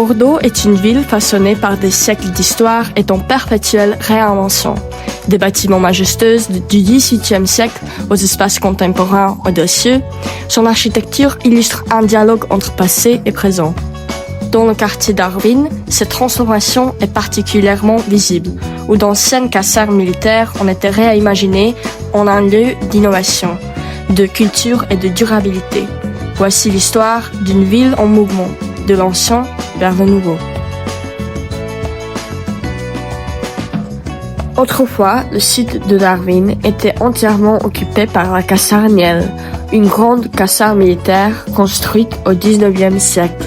Bordeaux est une ville façonnée par des siècles d'histoire et en perpétuelle réinvention. Des bâtiments majestueux du XVIIIe siècle aux espaces contemporains audacieux, son architecture illustre un dialogue entre passé et présent. Dans le quartier d'Arvin, cette transformation est particulièrement visible, où d'anciennes casernes militaires ont été réimaginées en un lieu d'innovation, de culture et de durabilité. Voici l'histoire d'une ville en mouvement, de l'ancien vers le nouveau. Autrefois, le site de Darwin était entièrement occupé par la caserne Niel, une grande caserne militaire construite au XIXe siècle.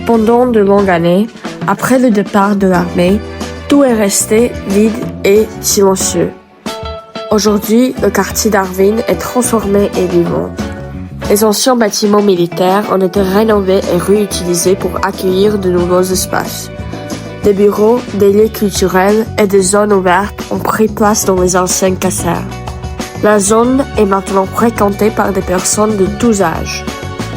Pendant de longues années, après le départ de l'armée, tout est resté vide et silencieux. Aujourd'hui, le quartier d'Arvin est transformé et vivant. Les anciens bâtiments militaires ont été rénovés et réutilisés pour accueillir de nouveaux espaces. Des bureaux, des lieux culturels et des zones ouvertes ont pris place dans les anciennes casernes. La zone est maintenant fréquentée par des personnes de tous âges.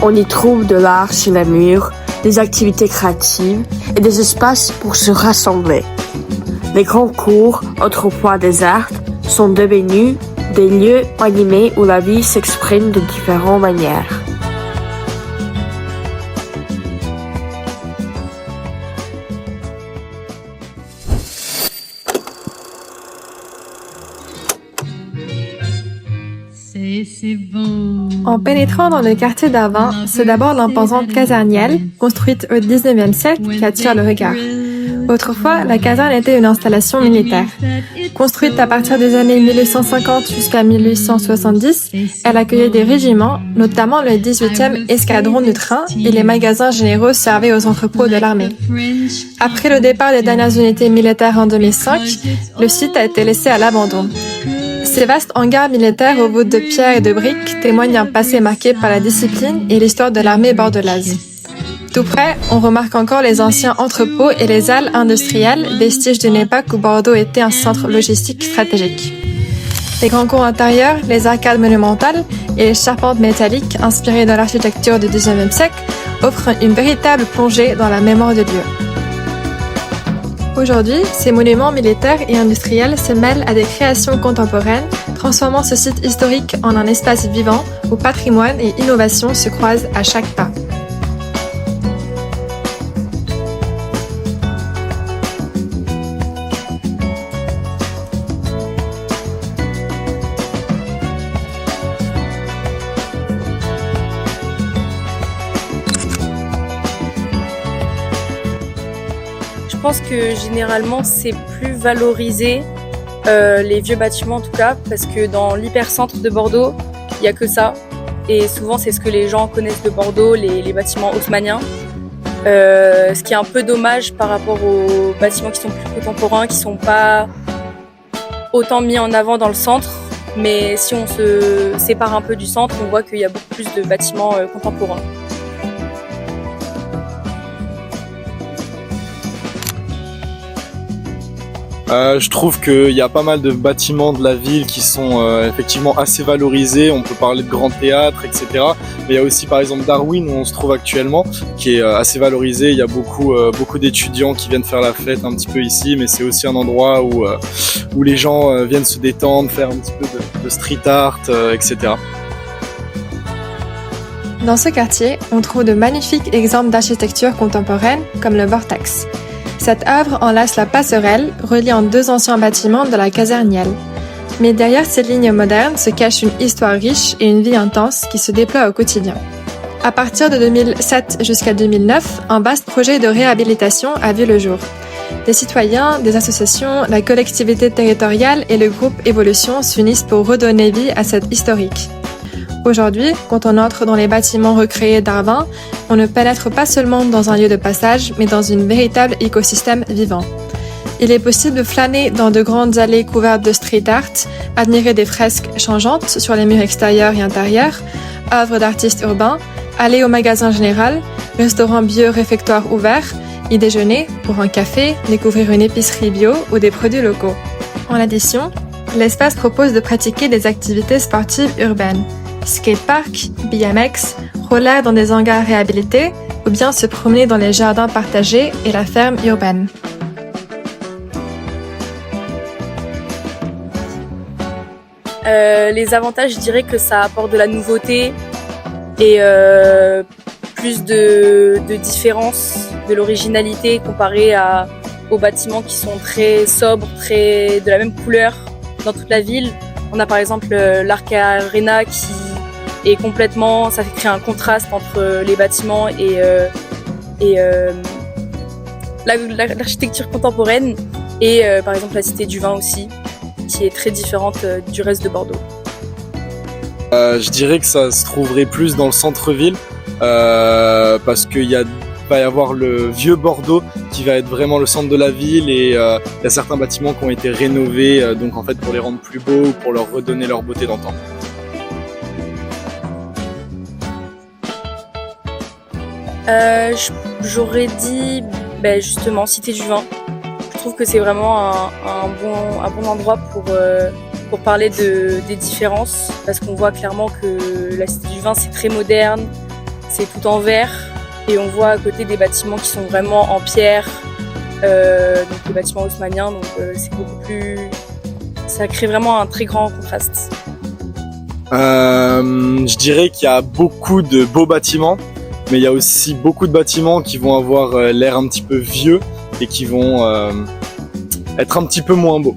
On y trouve de l'art sur les murs, des activités créatives et des espaces pour se rassembler. Les grands cours, autrefois désertes, sont devenus des lieux animés où la vie s'exprime de différentes manières. C'est bon. En pénétrant dans le quartier d'Arvin, c'est d'abord l'imposante caserne Niel, construite au XIXe siècle, qui attire le regard. Autrefois, la caserne était une installation militaire. Construite à partir des années 1850 jusqu'à 1870, elle accueillait des régiments, notamment le 18e escadron de train, et les magasins généraux servaient aux entrepôts de l'armée. Après le départ des dernières unités militaires en 2005, le site a été laissé à l'abandon. Ces vastes hangars militaires aux voûtes de pierre et de briques témoignent d'un passé marqué par la discipline et l'histoire de l'armée bordelaise. Tout près, on remarque encore les anciens entrepôts et les halles industrielles, vestiges d'une époque où Bordeaux était un centre logistique stratégique. Les grands cours intérieurs, les arcades monumentales et les charpentes métalliques inspirées de l'architecture du XIXe siècle offrent une véritable plongée dans la mémoire de lieu. Aujourd'hui, ces monuments militaires et industriels se mêlent à des créations contemporaines, transformant ce site historique en un espace vivant où patrimoine et innovation se croisent à chaque pas. Je pense que généralement c'est plus valorisé, les vieux bâtiments en tout cas, parce que dans l'hypercentre de Bordeaux, il n'y a que ça. Et souvent c'est ce que les gens connaissent de Bordeaux, les bâtiments haussmanniens. Ce qui est un peu dommage par rapport aux bâtiments qui sont plus contemporains, qui ne sont pas autant mis en avant dans le centre. Mais si on se sépare un peu du centre, on voit qu'il y a beaucoup plus de bâtiments contemporains. Je trouve qu'il y a pas mal de bâtiments de la ville qui sont effectivement assez valorisés. On peut parler de grands théâtres, etc. Mais il y a aussi par exemple Darwin où on se trouve actuellement, qui est assez valorisé. Il y a beaucoup d'étudiants qui viennent faire la fête un petit peu ici, mais c'est aussi un endroit où les gens viennent se détendre, faire un petit peu de street art, etc. Dans ce quartier, on trouve de magnifiques exemples d'architecture contemporaine, comme le Vortex. Cette œuvre enlace la passerelle, reliant deux anciens bâtiments de la caserne Niel. Mais derrière ces lignes modernes se cache une histoire riche et une vie intense qui se déploie au quotidien. À partir de 2007 jusqu'à 2009, un vaste projet de réhabilitation a vu le jour. Des citoyens, des associations, la collectivité territoriale et le groupe Évolution s'unissent pour redonner vie à cette historique. Aujourd'hui, quand on entre dans les bâtiments recréés d'Arvin, on ne pénètre pas seulement dans un lieu de passage, mais dans un véritable écosystème vivant. Il est possible de flâner dans de grandes allées couvertes de street art, admirer des fresques changeantes sur les murs extérieurs et intérieurs, œuvres d'artistes urbains, aller au magasin général, restaurant bio réfectoire ouvert, y déjeuner, pour un café, découvrir une épicerie bio ou des produits locaux. En addition, l'espace propose de pratiquer des activités sportives urbaines. Skatepark, BMX, rouler dans des hangars réhabilités ou bien se promener dans les jardins partagés et la ferme urbaine. Les avantages, je dirais que ça apporte de la nouveauté et plus de différence, de l'originalité comparé aux bâtiments qui sont très sobres, très de la même couleur dans toute la ville. On a par exemple l'Arc Arena qui est complètement, ça fait créer un contraste entre les bâtiments et l'architecture contemporaine et par exemple la Cité du Vin aussi, qui est très différente du reste de Bordeaux. Je dirais que ça se trouverait plus dans le centre-ville parce qu'il va y avoir le vieux Bordeaux qui va être vraiment le centre de la ville et il y a certains bâtiments qui ont été rénovés donc en fait pour les rendre plus beaux ou pour leur redonner leur beauté d'antan. J'aurais dit justement Cité du Vin. Je trouve que c'est vraiment un bon endroit pour parler des différences parce qu'on voit clairement que la Cité du Vin c'est très moderne, c'est tout en verre et on voit à côté des bâtiments qui sont vraiment en pierre, donc les bâtiments haussmanniens, donc c'est beaucoup plus, ça crée vraiment un très grand contraste. Je dirais qu'il y a beaucoup de beaux bâtiments, mais il y a aussi beaucoup de bâtiments qui vont avoir l'air un petit peu vieux et qui vont être un petit peu moins beaux,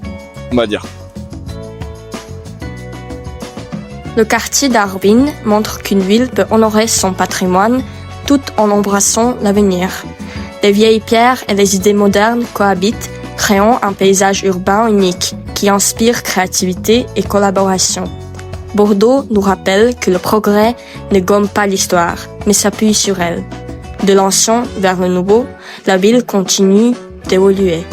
on va dire. Le quartier d'Arvin montre qu'une ville peut honorer son patrimoine tout en embrassant l'avenir. Les vieilles pierres et les idées modernes cohabitent, créant un paysage urbain unique qui inspire créativité et collaboration. Bordeaux nous rappelle que le progrès ne gomme pas l'histoire, mais s'appuie sur elle. De l'ancien vers le nouveau, la ville continue d'évoluer.